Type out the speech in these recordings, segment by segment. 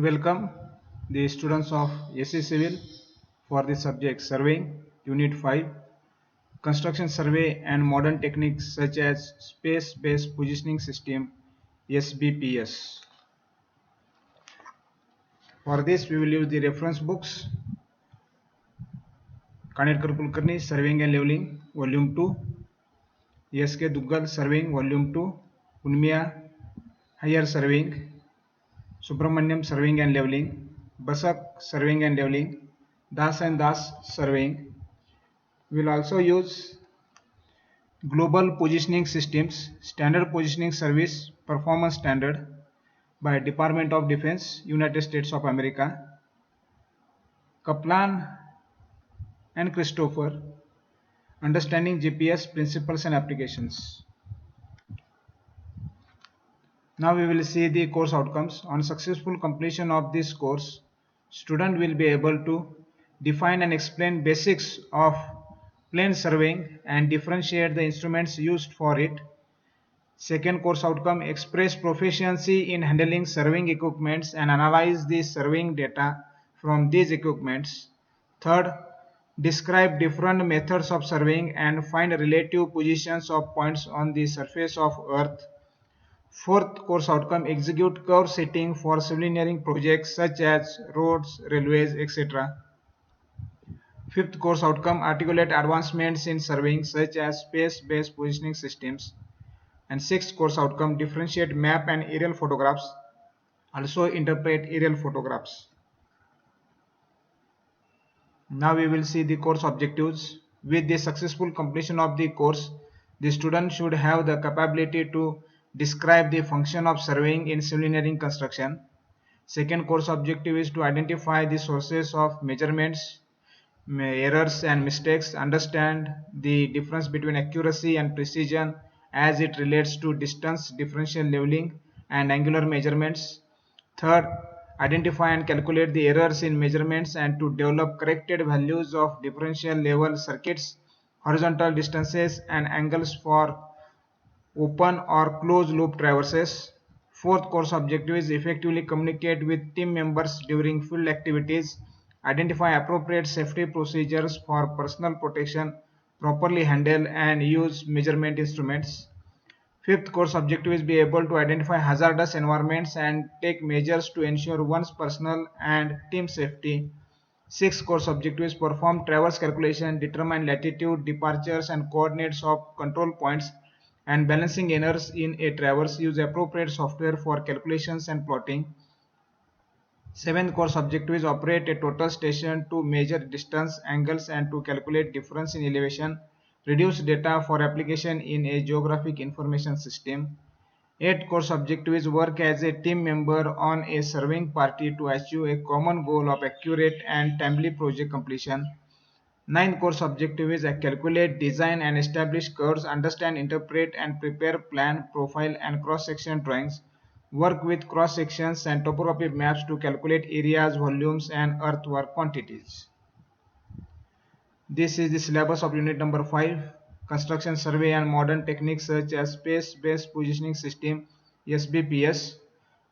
Welcome the students of SC Civil for the subject Surveying Unit 5 Construction Survey and Modern Techniques such as Space-Based Positioning System SBPS. For this we will use the reference books Kanedkar Kulkarni Surveying and Leveling Volume 2, SK Duggal Surveying Volume 2, Unmia Higher Surveying, Subramaniam Surveying and Leveling, Basak Surveying and Leveling, Das and Das Surveying. We will also use Global Positioning Systems Standard Positioning Service Performance Standard by Department of Defense, United States of America. Kaplan and Christopher, Understanding GPS Principles and Applications. Now we will see the course outcomes. On successful completion of this course, student will be able to define and explain basics of plane surveying and differentiate the instruments used for it. Second course outcome, express proficiency in handling surveying equipments and analyze the surveying data from these equipments. Third, describe different methods of surveying and find relative positions of points on the surface of Earth. Fourth course outcome, execute curve setting for civil engineering projects such as roads, railways, etc. Fifth course outcome, articulate advancements in surveying such as space-based positioning systems. And sixth course outcome, differentiate map and aerial photographs, also interpret aerial photographs. Now we will see the course objectives. With the successful completion of the course, the student should have the capability to describe the function of surveying in civil engineering construction. Second course objective is to identify the sources of measurements, errors and mistakes, understand the difference between accuracy and precision as it relates to distance, differential leveling and angular measurements. Third, identify and calculate the errors in measurements and to develop corrected values of differential level circuits, horizontal distances and angles for open or closed loop traverses. Fourth course objective is effectively communicate with team members during field activities, identify appropriate safety procedures for personal protection, properly handle and use measurement instruments. Fifth course objective is be able to identify hazardous environments and take measures to ensure one's personal and team safety. Sixth course objective is perform traverse calculation, determine latitude, departures and coordinates of control points and balancing errors in a traverse, use appropriate software for calculations and plotting. Seventh course objective is operate a total station to measure distance, angles and to calculate difference in elevation, reduce data for application in a geographic information system. Eighth course objective is work as a team member on a surveying party to achieve a common goal of accurate and timely project completion. Ninth course objective is calculate, design and establish curves, understand, interpret and prepare plan, profile and cross-section drawings. Work with cross-sections and topography maps to calculate areas, volumes and earthwork quantities. This is the syllabus of unit number 5, Construction Survey and Modern Techniques such as Space-Based Positioning System SBPS,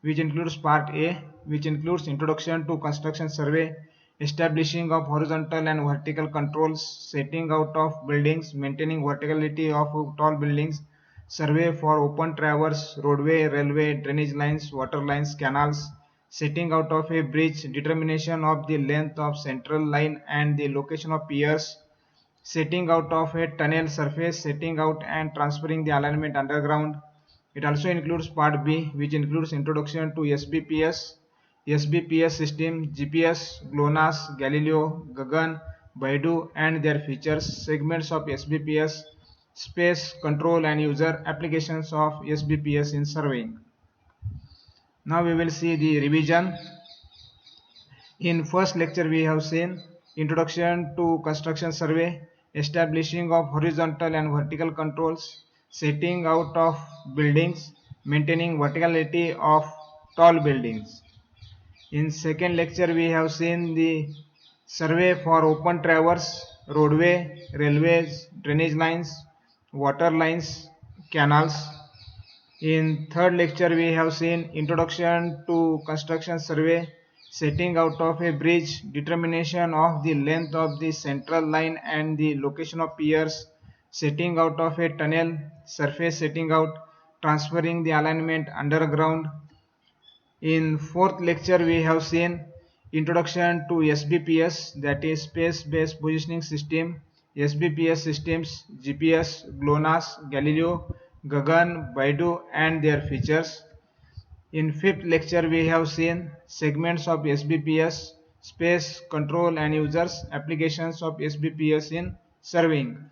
which includes Part A, which includes Introduction to Construction Survey, establishing of horizontal and vertical controls, setting out of buildings, maintaining verticality of tall buildings, survey for open traverse, roadway, railway, drainage lines, water lines, canals, setting out of a bridge, determination of the length of central line and the location of piers, setting out of a tunnel surface, setting out and transferring the alignment underground. It also includes Part B, which includes Introduction to SBPS, SBPS system, GPS, GLONASS, Galileo, Gagan, Baidu and their features, segments of SBPS, space, control and user applications of SBPS in surveying. Now we will see the revision. In first lecture we have seen Introduction to Construction Survey, establishing of horizontal and vertical controls, setting out of buildings, maintaining verticality of tall buildings. In second lecture we have seen the survey for open traverse, roadway, railways, drainage lines, water lines, canals. In third lecture we have seen introduction to construction survey, setting out of a bridge, determination of the length of the central line and the location of piers, setting out of a tunnel, surface setting out, transferring the alignment underground. In fourth lecture we have seen introduction to SBPS, that is space based positioning system, SBPS systems, GPS, GLONASS, Galileo, Gagan, Baidu and their features. In fifth lecture we have seen segments of SBPS, space, control and users, applications of SBPS in surveying.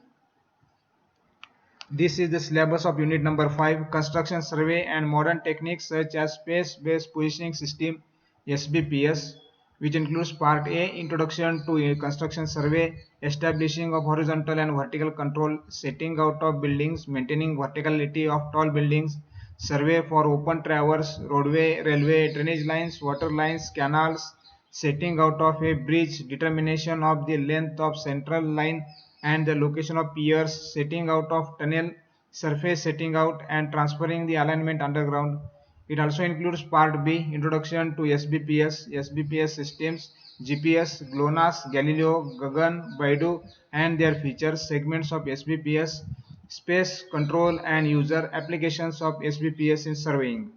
This is the syllabus of unit number 5, construction survey and modern techniques such as space-based positioning system SBPS, which includes part A, introduction to a construction survey, establishing of horizontal and vertical control, setting out of buildings, maintaining verticality of tall buildings, survey for open traverse, roadway, railway, drainage lines, water lines, canals, setting out of a bridge, determination of the length of central line and the location of piers, setting out of tunnel, surface setting out and transferring the alignment underground. It also includes part B, introduction to SBPS, SBPS systems, GPS, GLONASS, Galileo, Gagan, Baidu and their features, segments of SBPS, space, control and user, applications of SBPS in surveying.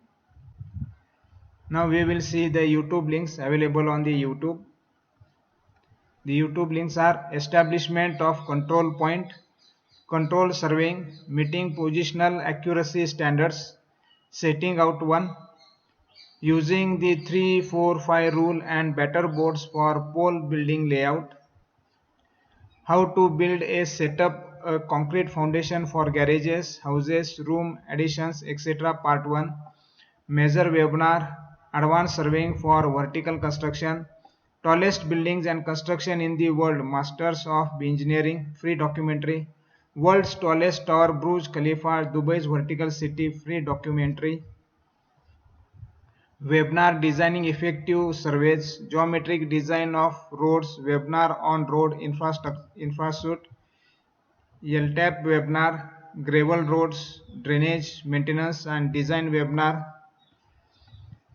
Now we will see the YouTube links available on the YouTube. The YouTube links are establishment of control point, control surveying, meeting positional accuracy standards, setting out one, using the 3-4-5 rule and better boards for pole building layout, how to build a setup, a concrete foundation for garages, houses, room additions, etc. Part 1, major webinar, advanced surveying for vertical construction, tallest buildings and construction in the world, masters of engineering, free documentary, world's tallest tower, Burj Khalifa, Dubai's vertical city, free documentary, webinar designing effective surveys, geometric design of roads, webinar on road infrastructure, LTAP webinar, gravel roads, drainage, maintenance and design webinar,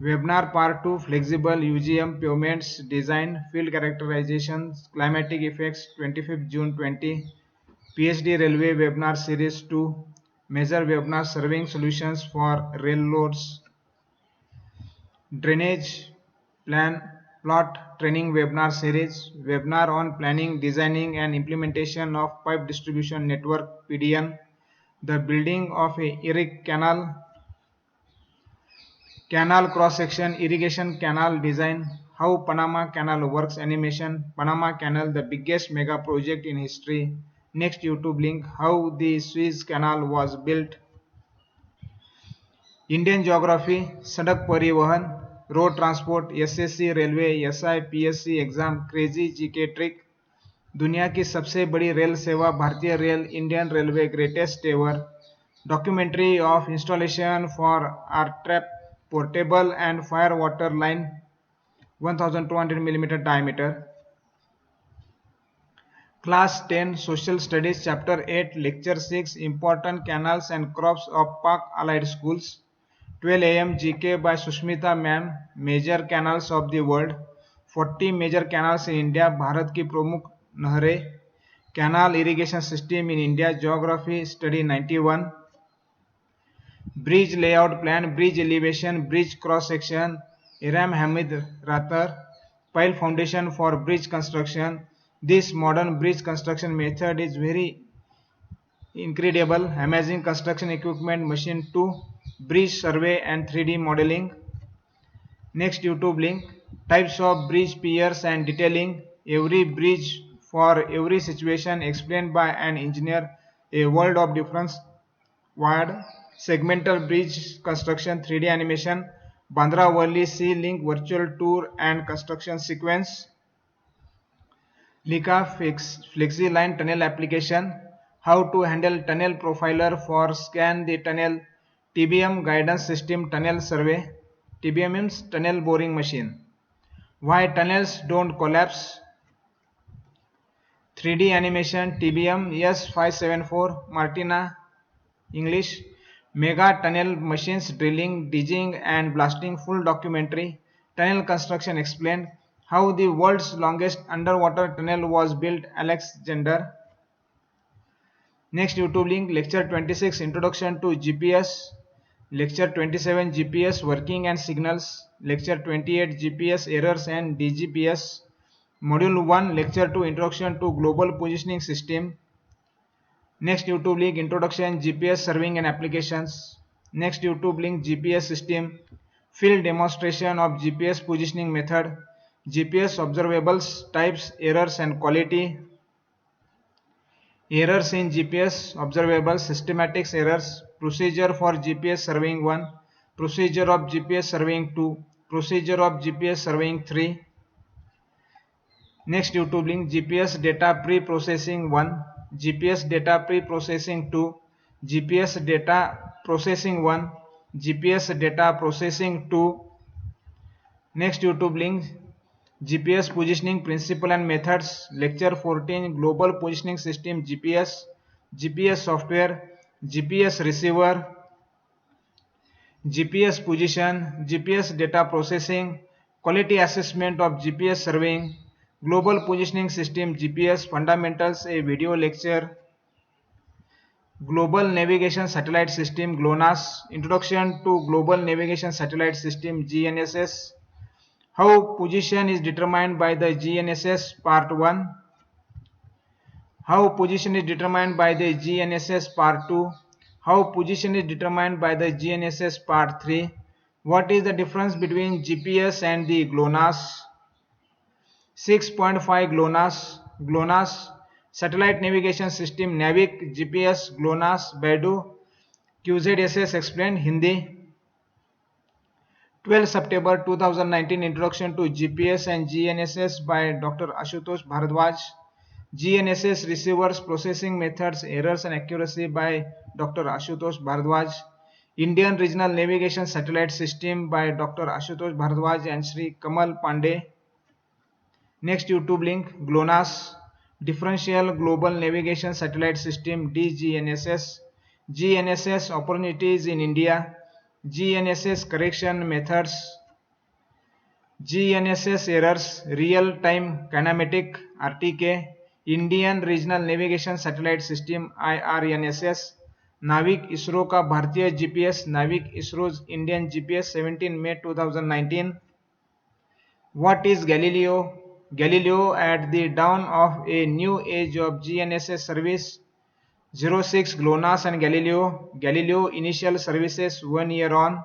webinar part 2, flexible UGM pavements design, field characterizations, climatic effects, 25th June 20, PhD railway webinar series 2, major webinar surveying solutions for railroads, drainage plan plot training webinar series, webinar on planning, designing and implementation of pipe distribution network PDN, the building of a irrig canal cross section, irrigation canal design, how Panama Canal works animation, Panama Canal the biggest mega project in history. Next YouTube link, how the Suez Canal was built. Indian geography, Sadak Parivahan, road transport, SSC railway, SI PSC exam, crazy GK trick, दुनिया की सबसे बड़ी rail सेवा भारतीय rail, Indian railway greatest ever, documentary of installation for RTRAP portable and fire water line 1200 mm diameter. Class 10 Social Studies Chapter 8 Lecture 6 Important Canals and Crops of Park Allied Schools. 12 AM GK by Sushmita Ma'am. Major canals of the world. 40 major canals in India. Bharat की प्रमुख नहरें. Canal irrigation system in India. Geography study 91. Bridge layout plan, bridge elevation, bridge cross section, Iram Hamid Rathar, pile foundation for bridge construction. This modern bridge construction method is very incredible, amazing construction equipment, machine 2, bridge survey and 3D modeling. Next YouTube link, types of bridge piers and detailing, every bridge for every situation explained by an engineer, a world of difference, wide segmental bridge construction, 3D animation, Bandra Worli Sea Link virtual tour and construction sequence, Lika Flexi Line tunnel application, how to handle tunnel profiler for scan the tunnel, TBM guidance system tunnel survey, TBM means tunnel boring machine, why tunnels don't collapse, 3D animation TBM S574 Martina English, Mega tunnel machines drilling, digging and blasting. Full documentary. Tunnel construction explained. How the world's longest underwater tunnel was built. Alexander. Next YouTube link. Lecture 26 Introduction to GPS. Lecture 27 GPS working and signals. Lecture 28 GPS errors and DGPS. Module 1 Lecture 2 Introduction to Global Positioning System. Next YouTube link Introduction GPS Serving and Applications. Next YouTube link GPS System. Field demonstration of GPS positioning method. GPS observables, types, errors and quality. Errors in GPS observables, systematics errors. Procedure for GPS surveying 1. Procedure of GPS surveying 2. Procedure of GPS surveying 3. Next YouTube link GPS data pre-processing 1, GPS data pre-processing 2, GPS data processing 1, GPS data processing 2. Next YouTube link GPS positioning principle and methods. Lecture 14 Global Positioning System GPS, GPS software, GPS receiver, GPS position, GPS data processing, quality assessment of GPS surveying, Global Positioning System GPS Fundamentals, a video lecture, Global Navigation Satellite System GLONASS, Introduction to Global Navigation Satellite System GNSS, How Position is Determined by the GNSS Part 1, How Position is Determined by the GNSS Part 2, How Position is Determined by the GNSS Part 3, What is the difference between GPS and the GLONASS, 6.5 GLONASS Satellite Navigation System NAVIC GPS GLONASS Baidu QZSS explained Hindi. 12 September 2019 Introduction to GPS and GNSS by Dr. Ashutosh Bharadwaj. GNSS Receivers Processing Methods Errors and Accuracy by Dr. Ashutosh Bharadwaj. Indian Regional Navigation Satellite System by Dr. Ashutosh Bharadwaj and Sri Kamal Pandey. Next YouTube link GLONASS Differential Global Navigation Satellite System DGNSS, GNSS Opportunities in India, GNSS Correction Methods, GNSS Errors, Real Time Kinematic RTK, Indian Regional Navigation Satellite System IRNSS, नाविक इसरो का भारतीय GPS, नाविक ISRO's Indian GPS 17 May 2019. What is Galileo? Galileo at the dawn of a new age of GNSS service. 06 GLONASS and Galileo. Galileo initial services 1 year on.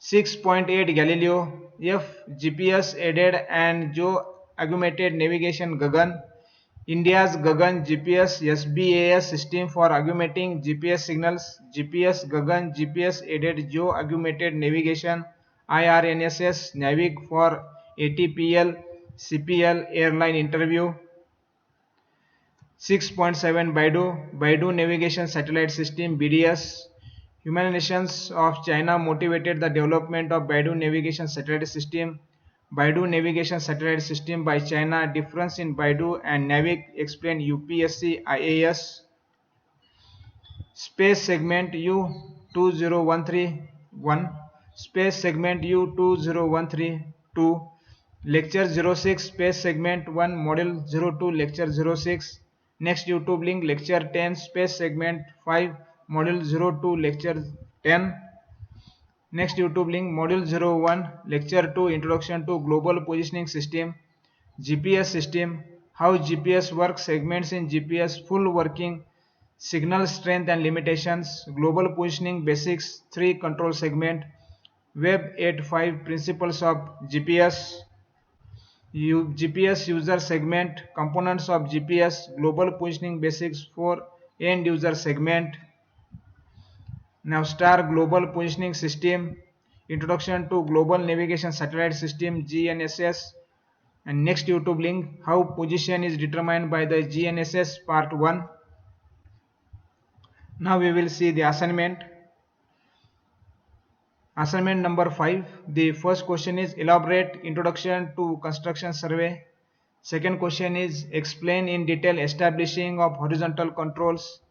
6.8 Galileo. F GPS aided and geo-augmented navigation Gagan. India's Gagan GPS SBAS system for augmenting GPS signals. GPS Gagan GPS aided geo-augmented navigation. IRNSS NAVIC for ATPL CPL airline interview. 6.7 Baidu Navigation Satellite System BDS. Human nations of China motivated the development of Baidu Navigation Satellite System. Baidu Navigation Satellite System by China. Difference in Baidu and NAVIC explained UPSC IAS. Space segment U20131. Space segment U20132. Lecture 06 Space segment 1 Module 02 Lecture 06. Next YouTube link Lecture 10 Space segment 5 Module 02 Lecture 10. Next YouTube link Module 01 Lecture 2 Introduction to Global Positioning System GPS System, How GPS works, segments in GPS, full working, signal strength and limitations, Global Positioning Basics, 3 control segment, Web 8.5 Principles of GPS, GPS user segment, components of GPS, Global Positioning Basics for end user segment. Now start Global Positioning System, Introduction to Global Navigation Satellite System GNSS, and next YouTube link How Position is Determined by the GNSS Part 1. Now we will see the assignment. Assignment number 5. The first question is elaborate introduction to construction survey. Second question is explain in detail establishing of horizontal controls.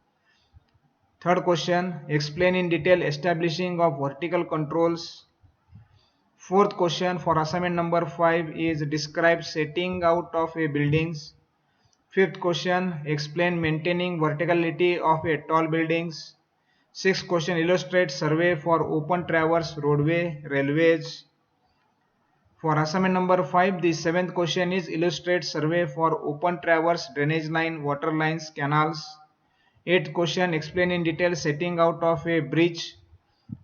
Third question, explain in detail establishing of vertical controls. Fourth question for assignment number 5 is describe setting out of a buildings. Fifth question, explain maintaining verticality of a tall buildings. Sixth question, illustrate survey for open traverse roadway railways. For assignment number 5, the seventh question is illustrate survey for open traverse drainage line, water lines, canals. Eighth question, explain in detail setting out of a bridge.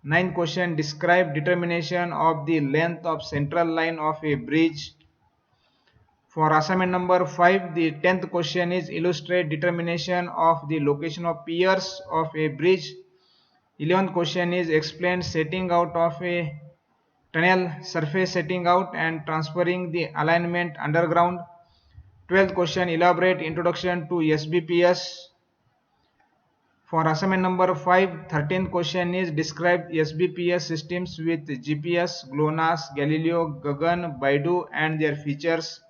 Ninth question, describe determination of the length of central line of a bridge. For assignment number 5, the 10th question is illustrate determination of the location of piers of a bridge. 11th question is explain setting out of a tunnel, surface setting out and transferring the alignment underground. 12th question, elaborate introduction to SBPS. For assignment number 5, 13th question is describe SBPS systems with GPS, GLONASS, Galileo, Gagan, Baidu and their features.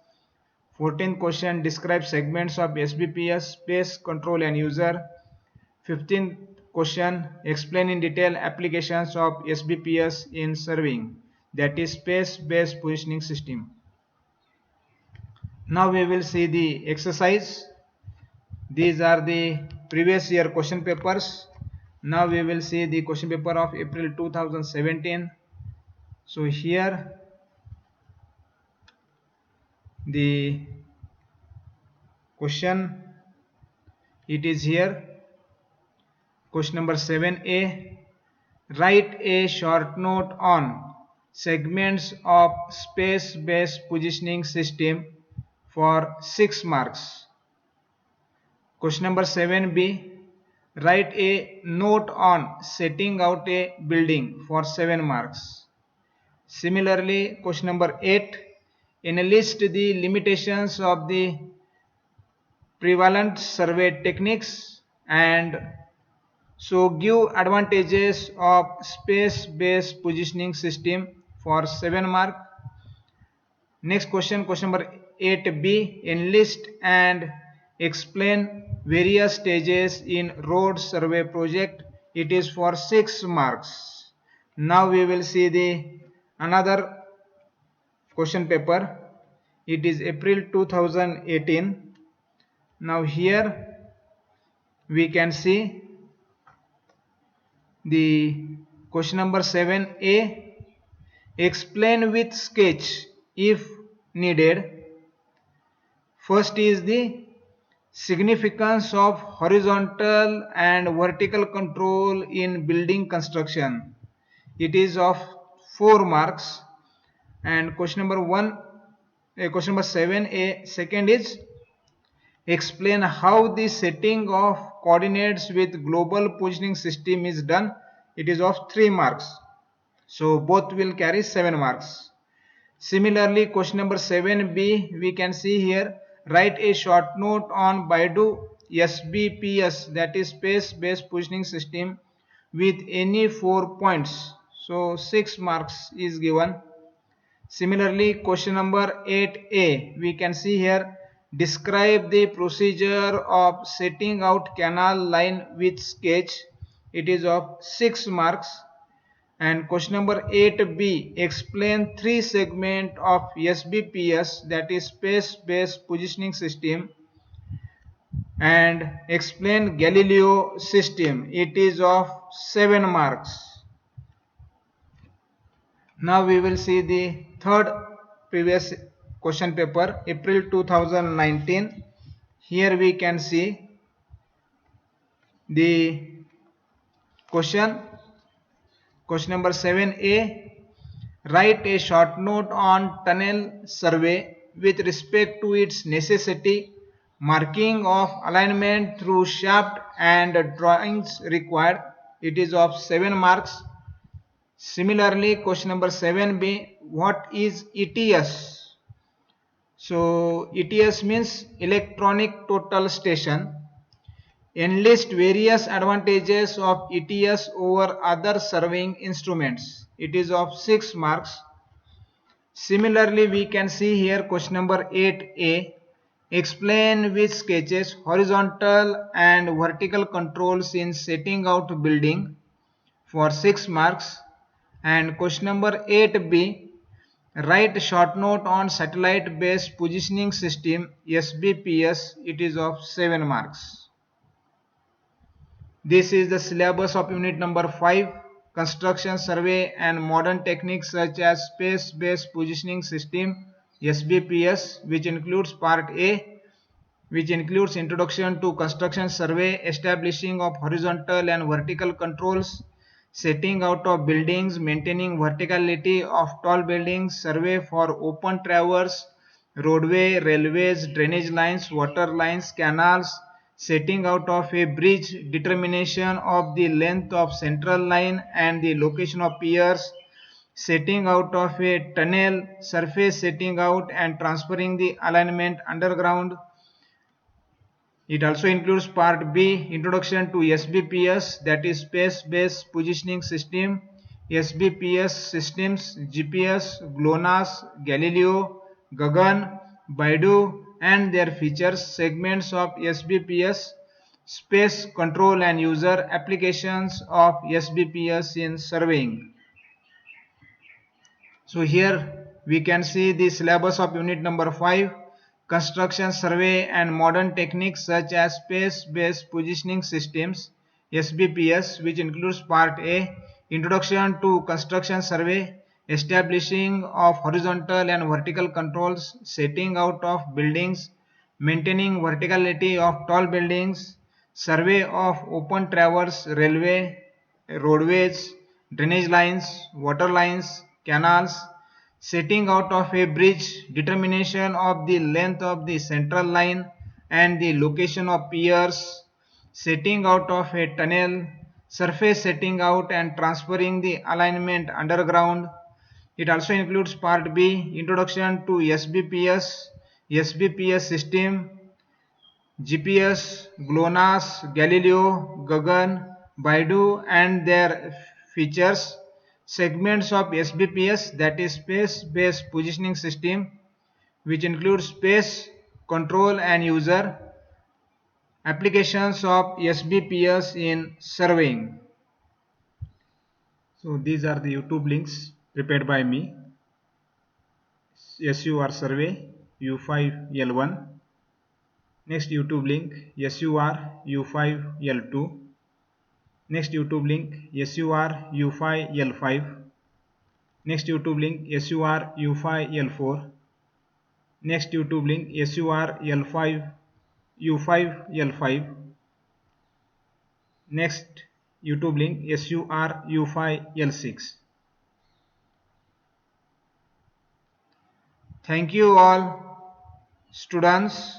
14th question, describe segments of SBPS, space, control and user. 15th question, explain in detail applications of SBPS in surveying, that is space-based positioning system. Now we will see the exercise. These are the previous year question papers. Now we will see the question paper of April 2017. So here the question, it is here. Question number 7a, write a short note on segments of space-based positioning system for 6 marks. Question number 7b, write a note on setting out a building for 7 marks. Similarly, question number 8, enlist the limitations of the prevalent survey techniques and so give advantages of space-based positioning system for 7 mark. Next question, question number 8b, enlist and explain various stages in road survey project. It is for 6 marks. Now we will see the another question paper. It is April 2018. Now here we can see the question number 7a, explain with sketch if needed. First is the significance of horizontal and vertical control in building construction. It is of 4 marks. And question number 7a, second is explain how the setting of coordinates with global positioning system is done. It is of 3 marks. So both will carry 7 marks. Similarly, question number 7b, we can see here, write a short note on Baidu SBPS, that is space-based positioning system, with any 4 points. So 6 marks is given. Similarly, question number 8a, we can see here, describe the procedure of setting out canal line with sketch. It is of 6 marks. And question number 8b, explain 3 segment of SBPS, that is space-based positioning system, and explain Galileo system. It is of 7 marks. Now we will see the third previous question paper, April 2019. Here we can see the question number 7a, write a short note on tunnel survey with respect to its necessity, marking of alignment through shaft and drawings required. It is of 7 marks. Similarly, question number 7b, what is ETS? So ETS means electronic total station. Enlist various advantages of ETS over other surveying instruments. It is of 6 marks. Similarly, we can see here question number 8a, Explain with sketches horizontal and vertical controls in setting out building for 6 marks. And question number 8b, write short note on satellite based positioning system SBPS, it is of 7 marks. This is the syllabus of unit number 5, construction survey and modern techniques such as space based positioning system SBPS, which includes part A, which includes introduction to construction survey, establishing of horizontal and vertical controls, setting out of buildings, maintaining verticality of tall buildings, survey for open traverse, roadway, railways, drainage lines, water lines, canals, setting out of a bridge, determination of the length of central line and the location of piers, setting out of a tunnel, surface setting out and transferring the alignment underground. It also includes part B, introduction to SBPS, that is space based positioning system, SBPS systems, GPS, GLONASS, Galileo, Gagan, Baidu and their features, segments of SBPS, space control and user applications of SBPS in surveying. So here we can see the syllabus of unit number 5, construction survey and modern techniques such as space based positioning systems SBPS, which includes part A, introduction to construction survey, establishing of horizontal and vertical controls, setting out of buildings, maintaining verticality of tall buildings, survey of open traverse railway, roadways, drainage lines, water lines, canals, setting out of a bridge, determination of the length of the central line and the location of piers, setting out of a tunnel, surface setting out and transferring the alignment underground. It also includes part B, introduction to SBPS, SBPS system, GPS, GLONASS, Galileo, Gagan, Baidu and their features, segments of SBPS, that is space based positioning system, which includes space control and user applications of SBPS in surveying. So these are the YouTube links prepared by me. SUR survey U5L1. Next YouTube link SUR U5L2. Next YouTube link SUR U5L5. Next YouTube link SUR U5L4. Next YouTube link SUR L5 U5L5. Next YouTube link SUR U5L6. Thank you all students.